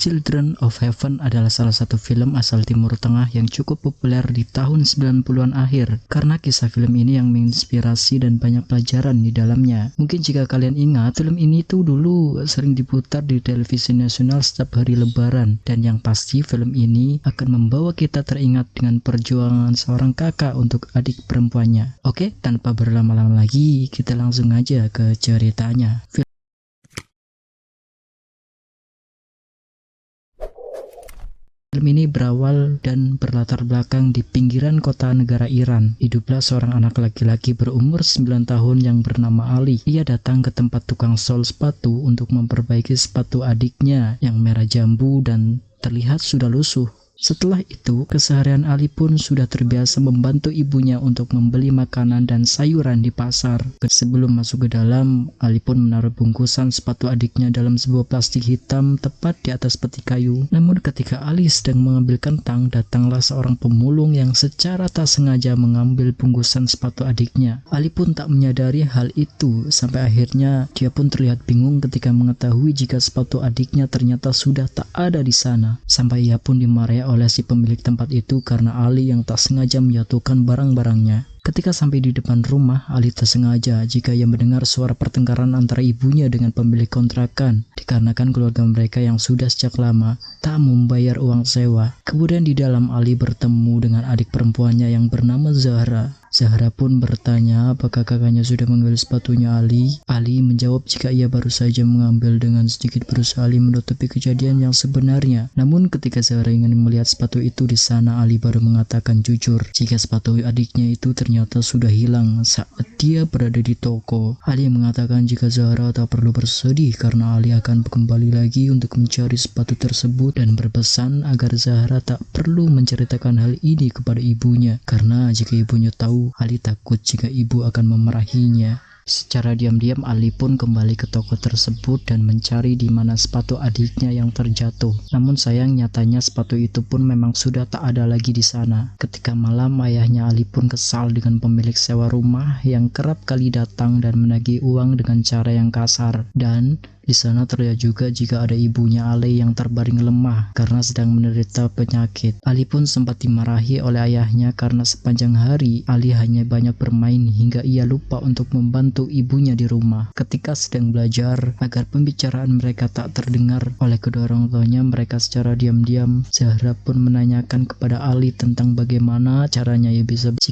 Children of Heaven adalah salah satu film asal Timur Tengah yang cukup populer di tahun 90-an akhir karena kisah film ini yang menginspirasi dan banyak pelajaran di dalamnya. Mungkin jika kalian ingat, film ini tuh dulu sering diputar di televisi nasional setiap hari Lebaran, dan yang pasti film ini akan membawa kita teringat dengan perjuangan seorang kakak untuk adik perempuannya. Oke, tanpa berlama-lama lagi, kita langsung aja ke ceritanya. Film ini berawal dan berlatar belakang di pinggiran kota negara Iran. Hiduplah seorang anak laki-laki berumur 9 tahun yang bernama Ali. Ia datang ke tempat tukang sol sepatu untuk memperbaiki sepatu adiknya yang merah jambu dan terlihat sudah lusuh. Setelah itu, keseharian Ali pun sudah terbiasa membantu ibunya untuk membeli makanan dan sayuran di pasar. Sebelum masuk ke dalam, Ali pun menaruh bungkusan sepatu adiknya dalam sebuah plastik hitam tepat di atas peti kayu. Namun ketika Ali sedang mengambil kentang, datanglah seorang pemulung yang secara tak sengaja mengambil bungkusan sepatu adiknya. Ali pun tak menyadari hal itu, sampai akhirnya dia pun terlihat bingung ketika mengetahui jika sepatu adiknya ternyata sudah tak ada di sana. Sampai ia pun dimarahi oleh si pemilik tempat itu karena Ali yang tak sengaja menjatuhkan barang-barangnya. Ketika sampai di depan rumah, Ali tersengaja jika ia mendengar suara pertengkaran antara ibunya dengan pemilik kontrakan, dikarenakan keluarga mereka yang sudah sejak lama tak membayar uang sewa. Kemudian di dalam Ali bertemu dengan adik perempuannya yang bernama Zahra. Zahra pun bertanya apakah kakaknya sudah mengambil sepatunya Ali. Ali menjawab jika ia baru saja mengambil. Dengan sedikit berusaha Ali menutupi kejadian yang sebenarnya. Namun ketika Zahra ingin melihat sepatu itu di sana, Ali baru mengatakan jujur jika sepatu adiknya itu ternyata sudah hilang saat dia berada di toko. Ali mengatakan jika Zahra tak perlu bersedih karena Ali akan kembali lagi untuk mencari sepatu tersebut, dan berpesan agar Zahra tak perlu menceritakan hal ini kepada ibunya karena jika ibunya tahu, Ali takut jika ibu akan memarahinya. Secara diam-diam Ali pun kembali ke toko tersebut dan mencari di mana sepatu adiknya yang terjatuh. Namun sayang nyatanya sepatu itu pun memang sudah tak ada lagi di sana. Ketika malam, ayahnya Ali pun kesal dengan pemilik sewa rumah yang kerap kali datang dan menagih uang dengan cara yang kasar. Dan di sana terlihat juga jika ada ibunya Ali yang terbaring lemah karena sedang menderita penyakit. Ali pun sempat dimarahi oleh ayahnya karena sepanjang hari Ali hanya banyak bermain hingga ia lupa untuk membantu ibunya di rumah. Ketika sedang belajar agar pembicaraan mereka tak terdengar oleh kedua orang tuanya, mereka secara diam-diam, Zahra pun menanyakan kepada Ali tentang bagaimana caranya ia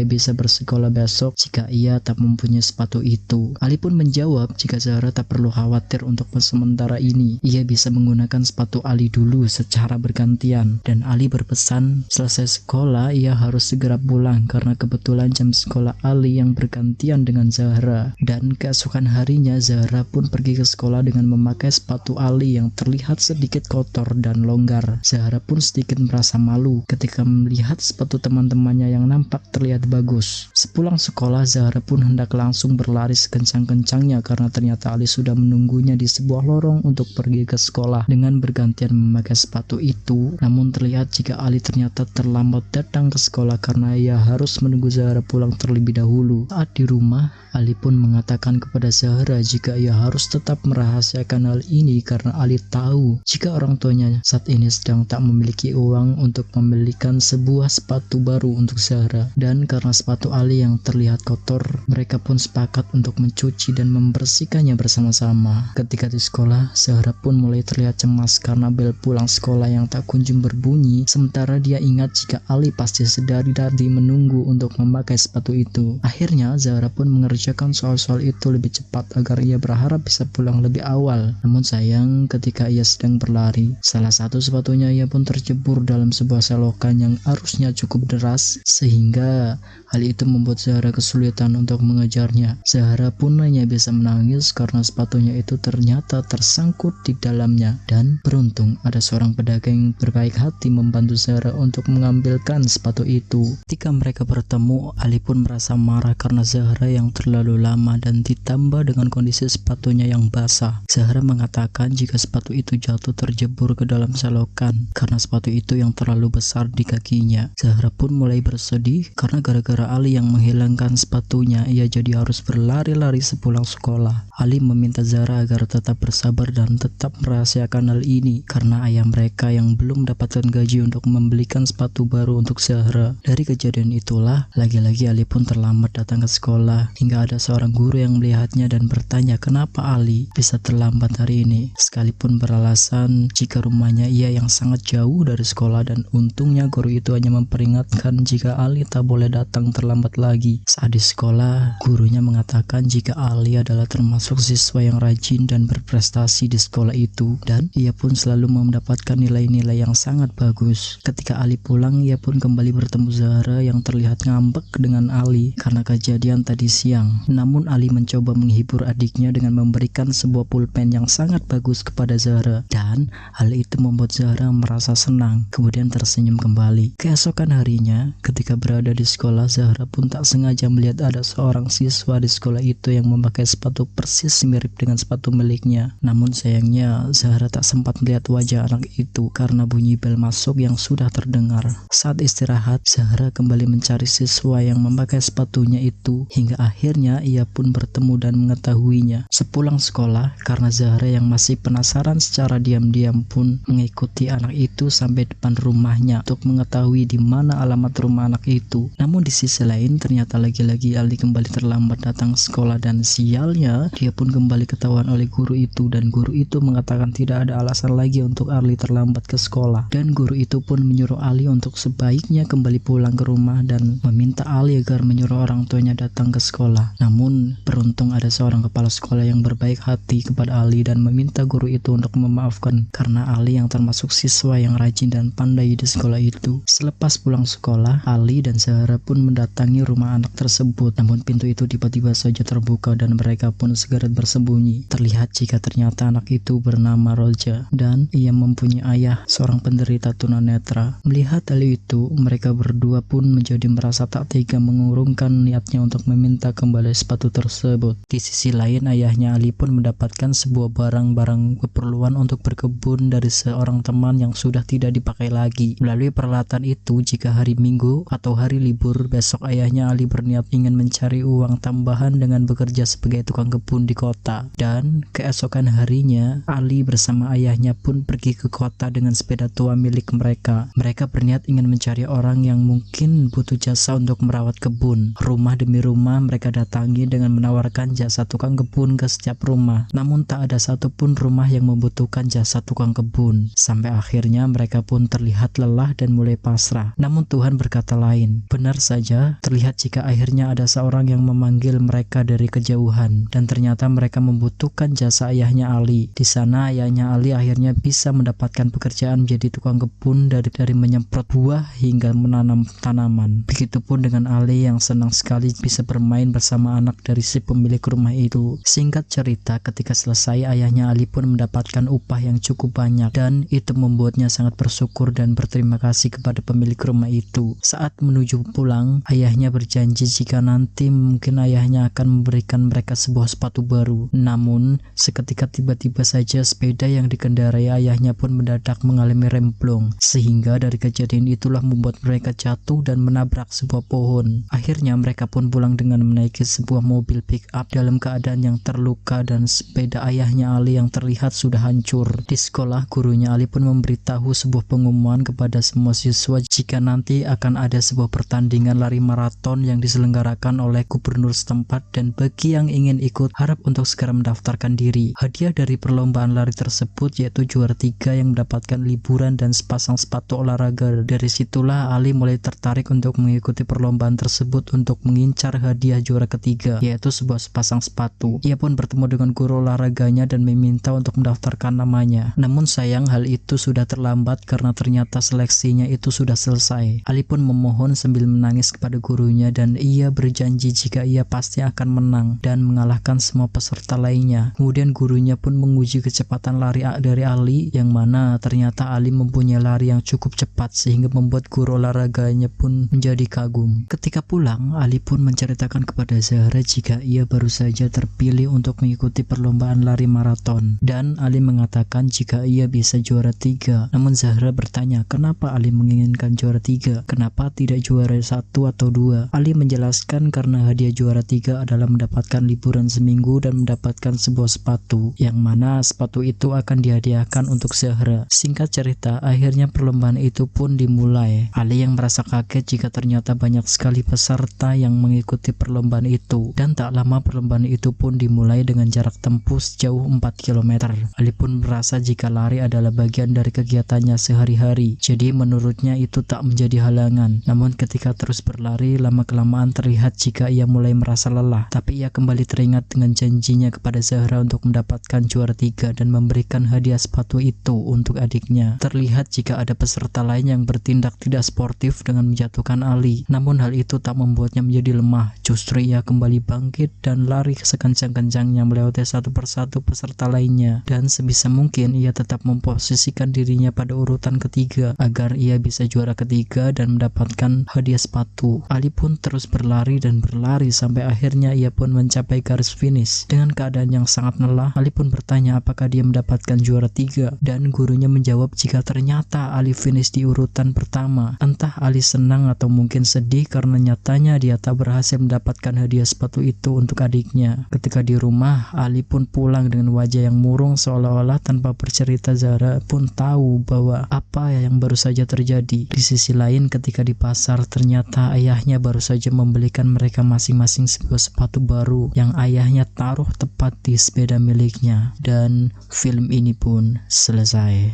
bisa bersekolah besok jika ia tak mempunyai sepatu itu. Ali pun menjawab jika Zahra tak perlu khawatir untuk sementara ini. Ia bisa menggunakan sepatu Ali dulu secara bergantian, dan Ali berpesan selesai sekolah ia harus segera pulang karena kebetulan jam sekolah Ali yang bergantian dengan Zahra. Dan keesokan harinya Zahra pun pergi ke sekolah dengan memakai sepatu Ali yang terlihat sedikit kotor dan longgar. Zahra pun sedikit merasa malu ketika melihat sepatu teman-temannya yang nampak terlihat bagus. Sepulang sekolah, Zahra pun hendak langsung berlari sekencang-kencangnya karena ternyata Ali sudah menunggunya di sebuah lorong untuk pergi ke sekolah dengan bergantian memakai sepatu itu. Namun terlihat jika Ali ternyata terlambat datang ke sekolah karena ia harus menunggu Zahra pulang terlebih dahulu. Saat di rumah, Ali pun mengatakan kepada Zahra jika ia harus tetap merahasiakan hal ini karena Ali tahu jika orang tuanya saat ini sedang tak memiliki uang untuk membelikan sebuah sepatu baru untuk Zahra. Dan karena sepatu Ali yang terlihat kotor, mereka pun sepakat untuk mencuci dan membersihkannya bersama-sama. Ketika di sekolah, Zahra pun mulai terlihat cemas karena bel pulang sekolah yang tak kunjung berbunyi, sementara dia ingat jika Ali pasti sedari tadi menunggu untuk memakai sepatu itu. Akhirnya Zahra pun mengerjakan soal-soal itu lebih cepat agar ia berharap bisa pulang lebih awal. Namun sayang, ketika ia sedang berlari, salah satu sepatunya ia pun tercebur dalam sebuah selokan yang arusnya cukup deras, sehingga hal itu membuat Zahra kesulitan untuk mengejarnya. Zahra pun hanya bisa menangis karena sepatunya itu ternyata tersangkut di dalamnya. Dan beruntung ada seorang pedagang yang berbaik hati membantu Zahra untuk mengambilkan sepatu itu. Ketika mereka bertemu, Ali pun merasa marah karena Zahra yang terlalu lama dan ditambah dengan kondisi sepatunya yang basah. Zahra mengatakan jika sepatu itu jatuh terjebur ke dalam selokan karena sepatu itu yang terlalu besar di kakinya. Zahra pun mulai bersedih karena gara-gara Ali yang menghilangkan sepatunya, ia jadi ia harus berlari-lari sepulang sekolah. Ali meminta Zahra agar tetap bersabar dan tetap merahasiakan hal ini karena ayah mereka yang belum mendapatkan gaji untuk membelikan sepatu baru untuk Zahra. Dari kejadian itulah, lagi-lagi Ali pun terlambat datang ke sekolah hingga ada seorang guru yang melihatnya dan bertanya kenapa Ali bisa terlambat hari ini, sekalipun beralasan jika rumahnya ia yang sangat jauh dari sekolah, dan untungnya guru itu hanya memperingatkan jika Ali tak boleh datang terlambat lagi. Saat di sekolah, gurunya mengatakan jika Ali adalah termasuk siswa yang rajin dan berprestasi di sekolah itu, dan ia pun selalu mendapatkan nilai-nilai yang sangat bagus. Ketika Ali pulang, ia pun kembali bertemu Zahra yang terlihat ngambek dengan Ali karena kejadian tadi siang. Namun Ali mencoba menghibur adiknya dengan memberikan sebuah pulpen yang sangat bagus kepada Zahra, dan hal itu membuat Zahra merasa senang, kemudian tersenyum kembali. Keesokan harinya, ketika berada di sekolah, Zahra pun tak sengaja melihat ada seorang siswa di sekolah itu yang memakai sepatu persis mirip dengan sepatu miliknya. Namun sayangnya, Zahra tak sempat melihat wajah anak itu karena bunyi bel masuk yang sudah terdengar. Saat istirahat, Zahra kembali mencari siswa yang memakai sepatunya itu hingga akhirnya ia pun bertemu dan mengetahuinya. Sepulang sekolah, karena Zahra yang masih penasaran, secara diam-diam pun mengikuti anak itu sampai depan rumahnya untuk mengetahui di mana alamat rumah anak itu. Namun di sisi lain, ternyata lagi-lagi Ali kembali terlambat datang sekolah, dan sialnya dia pun kembali ketahuan oleh guru itu, dan guru itu mengatakan tidak ada alasan lagi untuk Ali terlambat ke sekolah, dan guru itu pun menyuruh Ali untuk sebaiknya kembali pulang ke rumah dan meminta Ali agar menyuruh orang tuanya datang ke sekolah. Namun beruntung ada seorang kepala sekolah yang berbaik hati kepada Ali dan meminta guru itu untuk memaafkan karena Ali yang termasuk siswa yang rajin dan pandai di sekolah itu. Selepas pulang sekolah, Ali dan Zahra pun mendatangi rumah anak tersebut, namun pintu itu tiba-tiba saja terbuka dan mereka pun segera bersembunyi. Terlihat jika ternyata anak itu bernama Roja dan ia mempunyai ayah seorang penderita tunanetra. Melihat hal itu, mereka berdua pun menjadi merasa tak tega mengurungkan niatnya untuk meminta kembali sepatu tersebut. Di sisi lain, ayahnya Ali pun mendapatkan sebuah barang-barang keperluan untuk berkebun dari seorang teman yang sudah tidak dipakai lagi. Melalui peralatan itu, jika hari Minggu atau hari libur, besok ayahnya Ali berniat ingin mencari uang tambahan dengan bekerja sebagai tukang kebun di kota. Dan keesokan harinya, Ali bersama ayahnya pun pergi ke kota dengan sepeda tua milik mereka. Mereka berniat ingin mencari orang yang mungkin butuh jasa untuk merawat kebun. Rumah demi rumah mereka datangi dengan menawarkan jasa tukang kebun ke setiap rumah. Namun tak ada satupun rumah yang membutuhkan jasa tukang kebun. Sampai akhirnya mereka pun terlihat lelah dan mulai pasrah. Namun Tuhan berkata lain. Benar saja, terlihat jika akhirnya ada seorang yang memanggil mereka dari kejauhan, dan ternyata mereka membutuhkan jasa ayahnya Ali. Di sana ayahnya Ali akhirnya bisa mendapatkan pekerjaan menjadi tukang kebun, dari menyemprot buah hingga menanam tanaman. Begitupun dengan Ali yang senang sekali bisa bermain bersama anak dari si pemilik rumah itu. Singkat cerita, ketika selesai, ayahnya Ali pun mendapatkan upah yang cukup banyak, dan itu membuatnya sangat bersyukur dan berterima kasih kepada pemilik rumah itu. Saat menuju pulang, ayahnya berjanji jika nanti mungkin ayahnya akan memberikan mereka sebuah sepatu baru. Namun seketika tiba-tiba saja sepeda yang dikendarai ayahnya pun mendadak mengalami remblong, sehingga dari kejadian itulah membuat mereka jatuh dan menabrak sebuah pohon. Akhirnya mereka pun pulang dengan menaiki sebuah mobil pick up dalam keadaan yang terluka, dan sepeda ayahnya Ali yang terlihat sudah hancur. Di sekolah, gurunya Ali pun memberitahu sebuah pengumuman kepada semua siswa jika nanti akan ada sebuah pertandingan lari maraton yang diselenggarakan oleh gubernur setempat, dan bagi yang ingin ikut harap untuk segera mendaftarkan diri. Hadiah dari perlombaan lari tersebut yaitu juara 3 yang mendapatkan liburan dan sepasang sepatu olahraga. Dari situlah Ali mulai tertarik untuk mengikuti perlombaan tersebut untuk mengincar hadiah juara ketiga, yaitu sebuah sepasang sepatu. Ia pun bertemu dengan guru olahraganya dan meminta untuk mendaftarkan namanya. Namun sayang hal itu sudah terlambat karena ternyata seleksinya itu sudah selesai. Ali pun memohon sambil menangis kepada gurunya, dan ia berjanji jika ia pasti akan menang dan mengalahkan semua peserta lainnya. Kemudian gurunya pun menguji kecepatan lari dari Ali, yang mana ternyata Ali mempunyai lari yang cukup cepat sehingga membuat guru olahraganya pun menjadi kagum. Ketika pulang, Ali pun menceritakan kepada Zahra jika ia baru saja terpilih untuk mengikuti perlombaan lari maraton, dan Ali mengatakan jika ia bisa juara 3. Namun Zahra bertanya kenapa Ali menginginkan juara 3, kenapa tidak juara 1 atau 2. Ali menjelaskan karena hadiah juara 3 adalah mendapatkan liburan seminggu dan mendapatkan sebuah sepatu, yang mana sepatu itu akan dihadiahkan untuk Zahra. Singkat cerita, akhirnya perlombaan itu pun dimulai. Ali yang merasa kaget jika ternyata banyak sekali peserta yang mengikuti perlombaan itu, dan tak lama perlombaan itu pun dimulai dengan jarak tempuh sejauh 4 km. Ali pun merasa jika lari adalah bagian dari kegiatannya sehari-hari, jadi menurutnya itu tak menjadi halangan. Namun ketika terus berlari, lama-kelamaan terlihat jika ia mulai merasa lelah, tapi ia kembali teringat dengan janjinya kepada Zahra untuk mendapatkan juara 3 dan memberikan hadiah sepatu itu untuk adiknya. Terlihat jika ada peserta lain yang bertindak tidak sportif dengan menjatuhkan Ali, namun hal itu tak membuatnya menjadi lemah. Justru ia kembali bangkit dan lari sekencang-kencangnya melewati satu persatu peserta lainnya, dan sebisa mungkin ia tetap memposisikan dirinya pada urutan ketiga agar ia bisa juara ketiga dan mendapatkan hadiah sepatu. Ali pun terus berlari dan berlari sampai akhirnya ia pun mencapai garis finish. Dengan keadaan yang sangat lelah, Ali pun bertanya apakah dia mendapatkan juara 3, dan gurunya menjawab jika ternyata Ali finish di urutan pertama. Entah Ali senang atau mungkin sedih karena nyatanya dia tak berhasil mendapatkan hadiah sepatu itu untuk adiknya. Ketika di rumah, Ali pun pulang dengan wajah yang murung seolah-olah tanpa bercerita Zahra pun tahu bahwa apa yang baru saja terjadi. Di sisi lain, ketika di pasar, ternyata ayahnya baru saja membelikan mereka masing-masing sebuah sepatu baru yang ayahnya taruh tepat di sepeda miliknya. Dan film ini pun selesai.